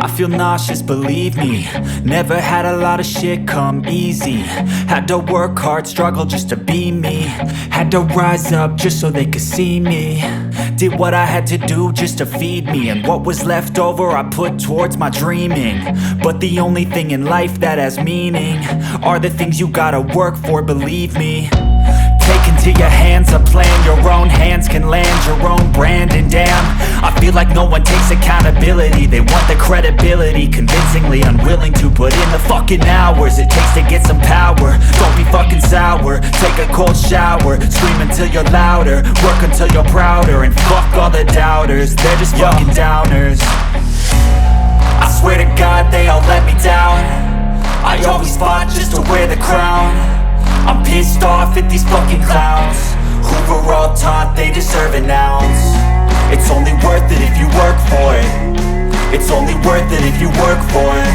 I feel nauseous, believe me. Never had a lot of shit come easy. Had to work hard, struggle just to be me. Had to rise up just so they could see me. Did what I had to do just to feed me, and what was left over I put towards my dreaming. But the only thing in life that has meaning are the things you gotta work for, believe me. Take into your hands a plan, your own hands can land your own brand. And damn, I feel like no one takes accountability. They want the credibility, convincingly unwilling to put in the fucking hours it takes to get some power. Don't be fucking sour, take a cold shower. Scream until you're louder, work until you're prouder. And fuck all the doubters, they're just fucking downers. I swear to God they all let me down. I always fought just to wear the crown. I'm pissed off at these fucking clowns who were all taught they deserve an ounce. It's only worth it if you work for it. It's only worth it if you work for it.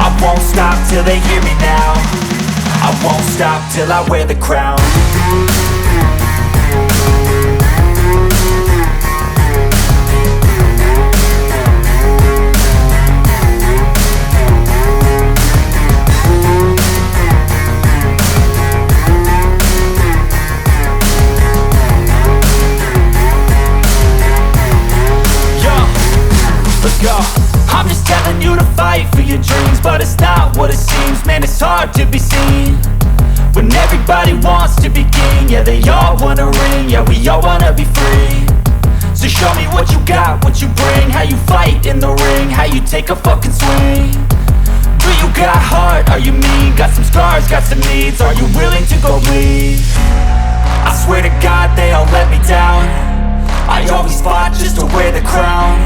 I won't stop till they hear me now. I won't stop till I wear the crown. I'm just telling you to fight for your dreams, but it's not what it seems. Man, it's hard to be seen when everybody wants to be king. Yeah, they all wanna ring, yeah, we all wanna be free. So show me what you got, what you bring, how you fight in the ring, how you take a fucking swing. Do you got heart, are you mean? Got some scars, got some needs, are you willing to go bleed? I swear to God they all let me down. I always fought just to wear the crown.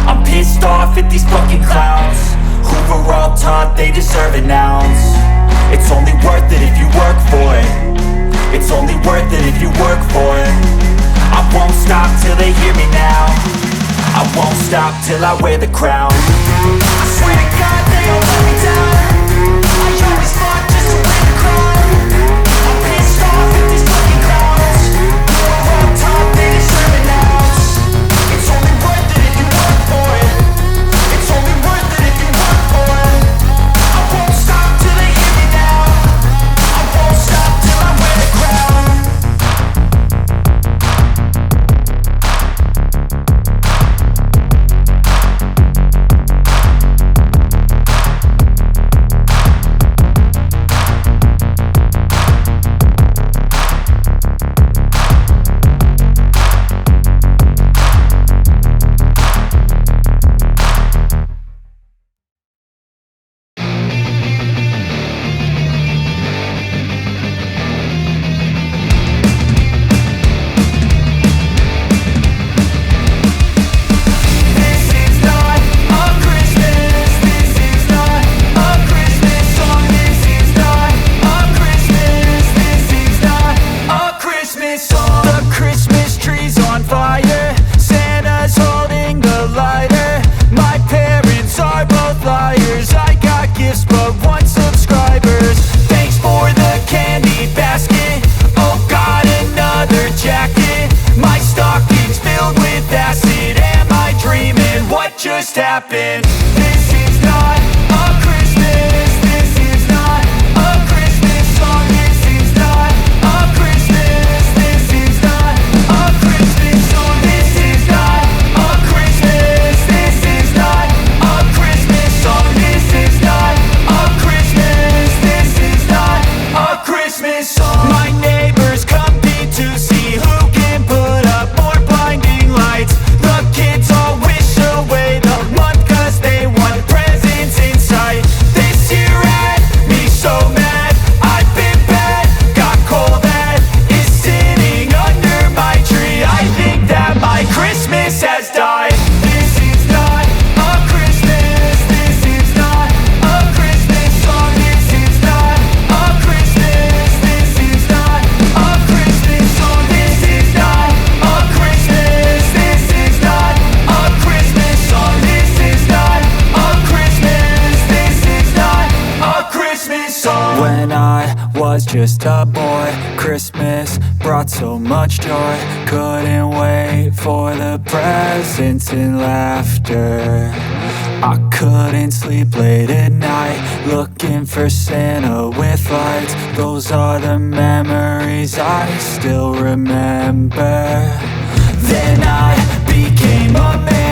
I'm pissed off at these fucking clowns who were all taught they deserve an ounce. It's only worth it if you work for it. It's only worth it if you work for it. I won't stop till they hear me now. I won't stop till I wear the crown. I swear to God they all let me down. I always fought just to wear the crown. I'm pissed off at these fucking clowns who were all taught they deserve an ounce. It's only worth it if you work for it. It's only worth it if you work for it. I won't stop till they hear me now. I won't stop till I wear the crown. Just happened. This is not a Christmas. This is not a Christmas song. This is not a Christmas. This is not a Christmas song. This is not a Christmas. This is not a Christmas song. This is not a Christmas. This is not a Christmas song. My neighbors compete to see who can put up more blinding lights. The kids all wish away the month 'cause they want presents in sight. This year had me so mad, I've been bad, got coal that is sitting under my tree. I think that my Christmas has died. This is not a Christmas. This is not a Christmas song. This is not a Christmas. This is not a Christmas song. This is not a Christmas. This is not a Christmas song. This is not a Christmas. This is not a Christmas song. When I was just a boy, Christmas brought so much joy. Couldn't wait for the presents and laughter. I couldn't sleep late at night, looking for Santa with lights. Those are the memories I still remember. Then I became a man.